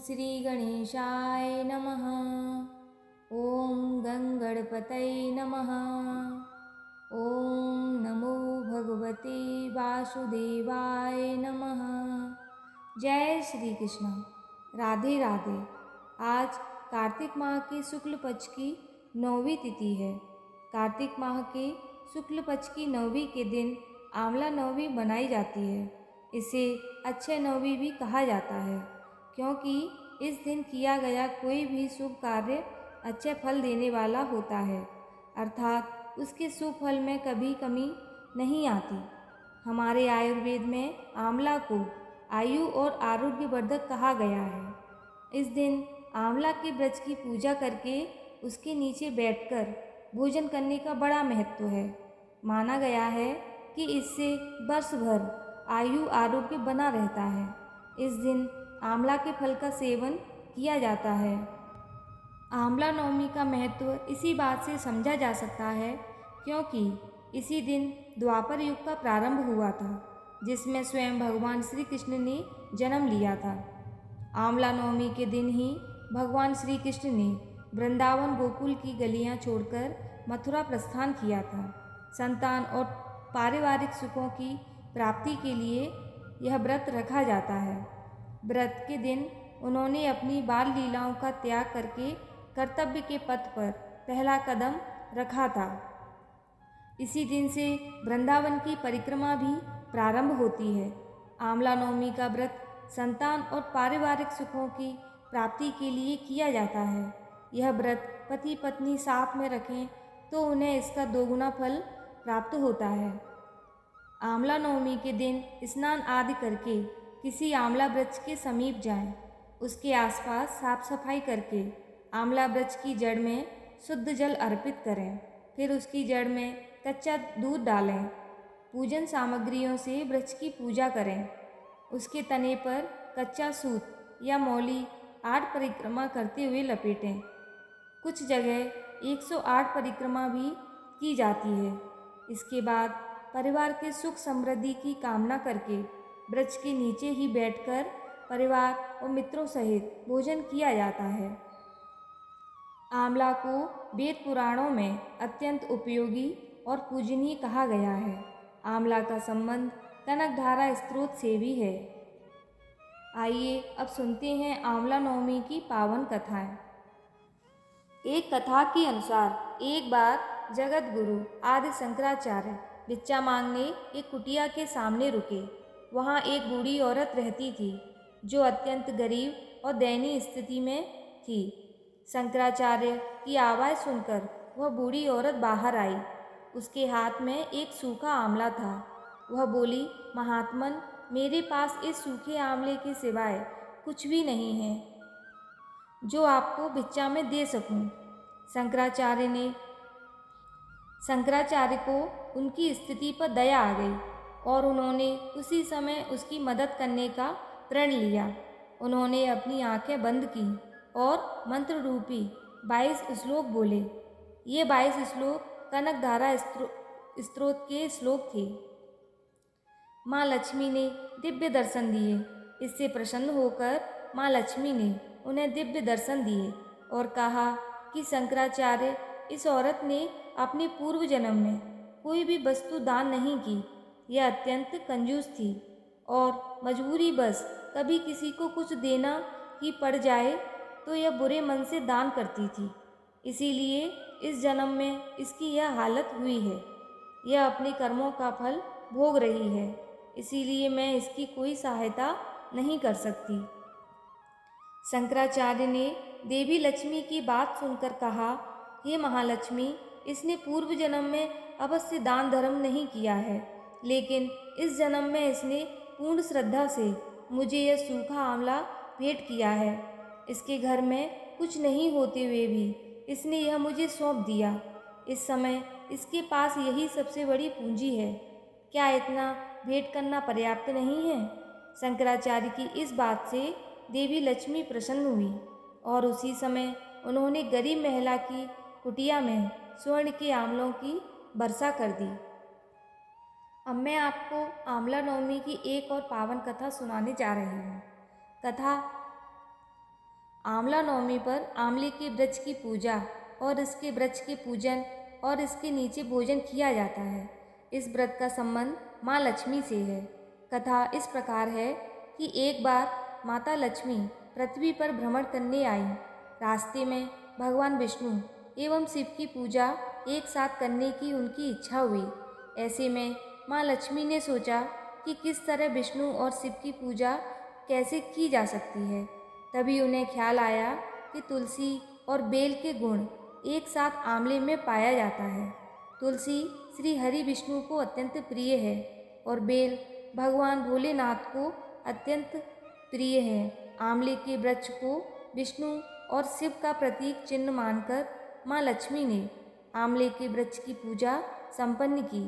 श्री गणेशाय नमः। ॐ गङ्गणपतये नमः। ॐ नमो भगवते वासुदेवाय नमः। जय श्री कृष्ण। राधे राधे। आज कार्तिक माह के शुक्ल पक्ष की 9वीं तिथि है। कार्तिक माह के शुक्ल पक्ष की 9वीं के दिन आंवला नवमी बनाई जाती है। इसे अक्षय नवमी भी कहा जाता है, क्योंकि इस दिन किया गया कोई भी शुभ कार्य अच्छे फल देने वाला होता है, अर्थात उसके शुभ फल में कभी कमी नहीं आती। हमारे आयुर्वेद में आंवला को आयु और आरोग्य वर्धक कहा गया है। इस दिन आंवला के वृक्ष की पूजा करके उसके नीचे बैठकर भोजन करने का बड़ा महत्व है। माना गया है कि इससे वर्ष भर आयु आरोग्य बना रहता है। इस दिन आंवला के फल का सेवन किया जाता है। आंवला नवमी का महत्व इसी बात से समझा जा सकता है, क्योंकि इसी दिन द्वापर युग का प्रारंभ हुआ था, जिसमें स्वयं भगवान श्री कृष्ण ने जन्म लिया था। आंवला नवमी के दिन ही भगवान श्री कृष्ण ने वृंदावन गोकुल की गलियां छोड़कर मथुरा प्रस्थान किया था। संतान और पारिवारिक सुखों की प्राप्ति के लिए यह व्रत रखा जाता है। व्रत के दिन उन्होंने अपनी बाल लीलाओं का त्याग करके कर्तव्य के पथ पर पहला कदम रखा था। इसी दिन से वृंदावन की परिक्रमा भी प्रारंभ होती है। आंवला नवमी का व्रत संतान और पारिवारिक सुखों की प्राप्ति के लिए किया जाता है। यह व्रत पति पत्नी साथ में रखें तो उन्हें इसका दोगुना फल प्राप्त होता है। आंवला नवमी के दिन स्नान आदि करके किसी आंवला वृक्ष के समीप जाएं। उसके आसपास साफ सफाई करके आंवला वृक्ष की जड़ में शुद्ध जल अर्पित करें। फिर उसकी जड़ में कच्चा दूध डालें। पूजन सामग्रियों से वृक्ष की पूजा करें। उसके तने पर कच्चा सूत या मौली 8 परिक्रमा करते हुए लपेटें। कुछ जगह 108 परिक्रमा भी की जाती है। इसके बाद परिवार के सुख समृद्धि की कामना करके वृक्ष के नीचे ही बैठकर परिवार और मित्रों सहित भोजन किया जाता है। आंवला को वेद पुराणों में अत्यंत उपयोगी और पूजनीय कहा गया है। आंवला का संबंध कनकधारा स्रोत से भी है। आइए अब सुनते हैं आंवला नवमी की पावन कथाएं। एक कथा के अनुसार एक बार जगत गुरु आदि शंकराचार्य भिक्षा मांगने एक कुटिया के सामने रुके। वहाँ एक बूढ़ी औरत रहती थी, जो अत्यंत गरीब और दयनीय स्थिति में थी। शंकराचार्य की आवाज़ सुनकर वह बूढ़ी औरत बाहर आई। उसके हाथ में एक सूखा आंवला था। वह बोली, महात्मन, मेरे पास इस सूखे आंवले के सिवाय कुछ भी नहीं है जो आपको भिक्षा में दे सकूं। शंकराचार्य को उनकी स्थिति पर दया आ गई और उन्होंने उसी समय उसकी मदद करने का प्रण लिया। उन्होंने अपनी आंखें बंद की और मंत्र रूपी 22 श्लोक बोले। ये 22 श्लोक कनकधारा स्रोत के श्लोक थे। माँ लक्ष्मी ने दिव्य दर्शन दिए। इससे प्रसन्न होकर माँ लक्ष्मी ने उन्हें दिव्य दर्शन दिए और कहा कि शंकराचार्य, इस औरत ने अपने पूर्व जन्म में कोई भी वस्तु दान नहीं की। यह अत्यंत कंजूस थी और मजबूरी बस कभी किसी को कुछ देना ही पड़ जाए तो यह बुरे मन से दान करती थी। इसीलिए इस जन्म में इसकी यह हालत हुई है। यह अपने कर्मों का फल भोग रही है, इसीलिए मैं इसकी कोई सहायता नहीं कर सकती। शंकराचार्य ने देवी लक्ष्मी की बात सुनकर कहा, हे महालक्ष्मी, इसने पूर्व जन्म में अवश्य दान धर्म नहीं किया है, लेकिन इस जन्म में इसने पूर्ण श्रद्धा से मुझे यह सूखा आंवला भेंट किया है। इसके घर में कुछ नहीं होते हुए भी इसने यह मुझे सौंप दिया। इस समय इसके पास यही सबसे बड़ी पूंजी है। क्या इतना भेंट करना पर्याप्त नहीं है? शंकराचार्य की इस बात से देवी लक्ष्मी प्रसन्न हुई और उसी समय उन्होंने गरीब महिला की कुटिया में स्वर्ण के आंवलों की वर्षा कर दी। अब मैं आपको आंवला नवमी की एक और पावन कथा सुनाने जा रही हूँ। कथा आंवला नवमी पर आंवले के वृक्ष की पूजा और इसके वृक्ष के पूजन और इसके नीचे भोजन किया जाता है। इस व्रत का संबंध माँ लक्ष्मी से है। कथा इस प्रकार है कि एक बार माता लक्ष्मी पृथ्वी पर भ्रमण करने आई। रास्ते में भगवान विष्णु एवं शिव की पूजा एक साथ करने की उनकी इच्छा हुई। ऐसे में माँ लक्ष्मी ने सोचा कि किस तरह विष्णु और शिव की पूजा कैसे की जा सकती है। तभी उन्हें ख्याल आया कि तुलसी और बेल के गुण एक साथ आंवले में पाया जाता है। तुलसी श्री हरि विष्णु को अत्यंत प्रिय है और बेल भगवान भोलेनाथ को अत्यंत प्रिय है। आंवले के वृक्ष को विष्णु और शिव का प्रतीक चिन्ह मानकर माँ लक्ष्मी ने आंवले के वृक्ष की पूजा संपन्न की।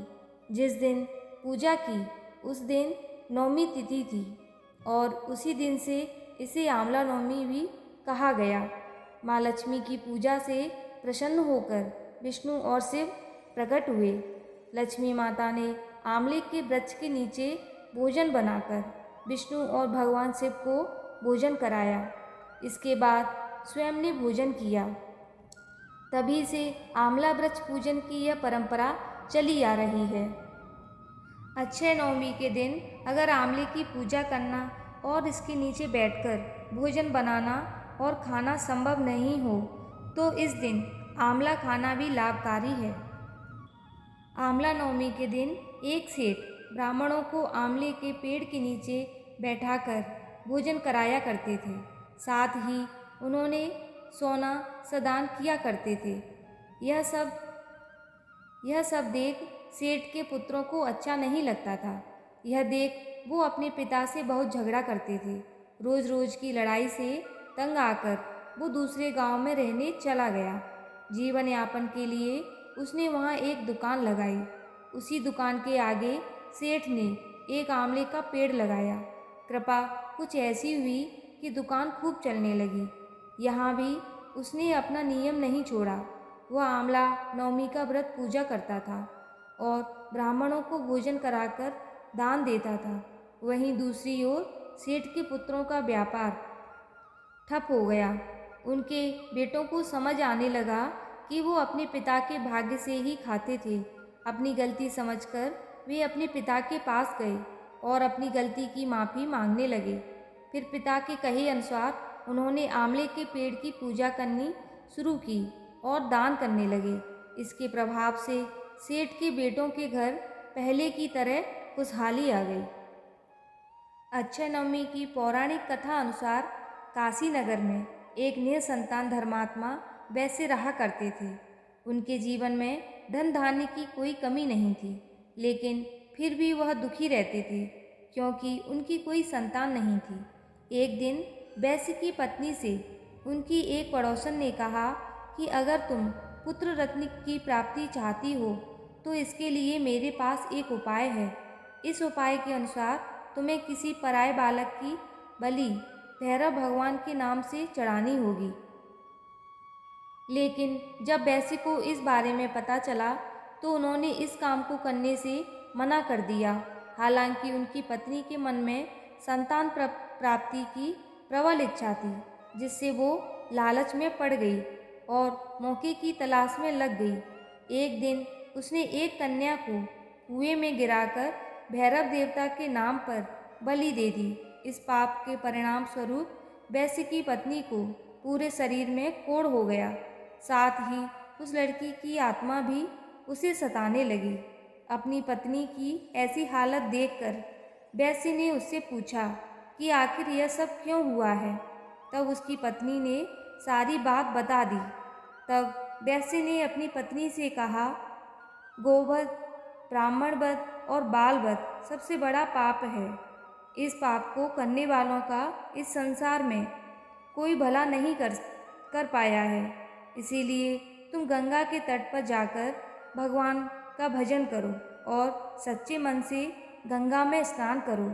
जिस दिन पूजा की उस दिन नवमी तिथि थी और उसी दिन से इसे आंवला नवमी भी कहा गया। माँ लक्ष्मी की पूजा से प्रसन्न होकर विष्णु और शिव प्रकट हुए। लक्ष्मी माता ने आंवले के वृक्ष के नीचे भोजन बनाकर विष्णु और भगवान शिव को भोजन कराया। इसके बाद स्वयं ने भोजन किया। तभी से आंवला वृक्ष पूजन की यह परंपरा चली आ रही है। अक्षय नवमी के दिन अगर आंवले की पूजा करना और इसके नीचे बैठकर भोजन बनाना और खाना संभव नहीं हो तो इस दिन आंवला खाना भी लाभकारी है। आंवला नवमी के दिन एक सेठ ब्राह्मणों को आंवले के पेड़ के नीचे बैठाकर भोजन कराया करते थे। साथ ही उन्होंने सोना सदान किया करते थे। यह सब देख सेठ के पुत्रों को अच्छा नहीं लगता था। यह देख वो अपने पिता से बहुत झगड़ा करते थे। रोज रोज की लड़ाई से तंग आकर वो दूसरे गांव में रहने चला गया। जीवन यापन के लिए उसने वहाँ एक दुकान लगाई। उसी दुकान के आगे सेठ ने एक आंवले का पेड़ लगाया। कृपा कुछ ऐसी हुई कि दुकान खूब चलने लगी। यहाँ भी उसने अपना नियम नहीं छोड़ा। वह आंवला नवमी का व्रत पूजा करता था और ब्राह्मणों को भोजन कराकर दान देता था। वहीं दूसरी ओर सेठ के पुत्रों का व्यापार ठप हो गया। उनके बेटों को समझ आने लगा कि वो अपने पिता के भाग्य से ही खाते थे। अपनी गलती समझकर वे अपने पिता के पास गए और अपनी गलती की माफ़ी मांगने लगे। फिर पिता के कहे अनुसार उन्होंने आंवले के पेड़ की पूजा करनी शुरू की और दान करने लगे। इसके प्रभाव से सेठ के बेटों के घर पहले की तरह खुशहाली आ गई। अक्षय नवमी की पौराणिक कथा अनुसार काशी नगर में एक निसंतान धर्मात्मा वैसे रहा करते थे। उनके जीवन में धन धान्य की कोई कमी नहीं थी, लेकिन फिर भी वह दुखी रहते थे क्योंकि उनकी कोई संतान नहीं थी। एक दिन वैश्य की पत्नी से उनकी एक पड़ोसन ने कहा कि अगर तुम पुत्र रत्न की प्राप्ति चाहती हो तो इसके लिए मेरे पास एक उपाय है। इस उपाय के अनुसार तुम्हें किसी पराये बालक की बलि भैरव भगवान के नाम से चढ़ानी होगी। लेकिन जब वैश्य को इस बारे में पता चला तो उन्होंने इस काम को करने से मना कर दिया। हालांकि उनकी पत्नी के मन में संतान प्राप्ति की प्रबल इच्छा थी, जिससे वो लालच में पड़ गई और मौके की तलाश में लग गई। एक दिन उसने एक कन्या को कुएं में गिराकर भैरव देवता के नाम पर बलि दे दी। इस पाप के परिणाम स्वरूप वैश्य की पत्नी को पूरे शरीर में कोढ़ हो गया। साथ ही उस लड़की की आत्मा भी उसे सताने लगी। अपनी पत्नी की ऐसी हालत देखकर वैश्य ने उससे पूछा कि आखिर यह सब क्यों हुआ है। तब उसकी पत्नी ने सारी बात बता दी। तब वैश्य ने अपनी पत्नी से कहा, गोवध, ब्राह्मणवध और बालवध सबसे बड़ा पाप है। इस पाप को करने वालों का इस संसार में कोई भला नहीं कर पाया है। इसीलिए तुम गंगा के तट पर जाकर भगवान का भजन करो और सच्चे मन से गंगा में स्नान करो,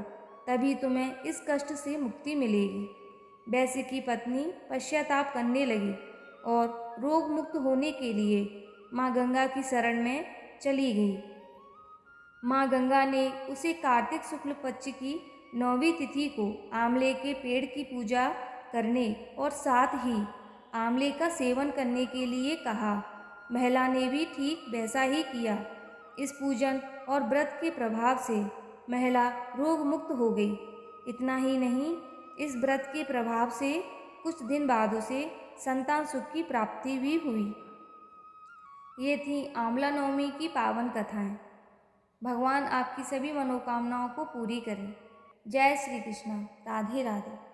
तभी तुम्हें इस कष्ट से मुक्ति मिलेगी। वैश्य की पत्नी पश्चाताप करने लगी और रोग मुक्त होने के लिए माँ गंगा की शरण में चली गई। माँ गंगा ने उसे कार्तिक शुक्ल पक्ष की 9वीं तिथि को आंवले के पेड़ की पूजा करने और साथ ही आंवले का सेवन करने के लिए कहा। महिला ने भी ठीक वैसा ही किया। इस पूजन और व्रत के प्रभाव से महिला रोग मुक्त हो गई। इतना ही नहीं, इस व्रत के प्रभाव से कुछ दिन बाद उसे संतान सुख की प्राप्ति भी हुई। ये थी आंवला नवमी की पावन कथाएं। भगवान आपकी सभी मनोकामनाओं को पूरी करें। जय श्री कृष्ण। राधे राधे।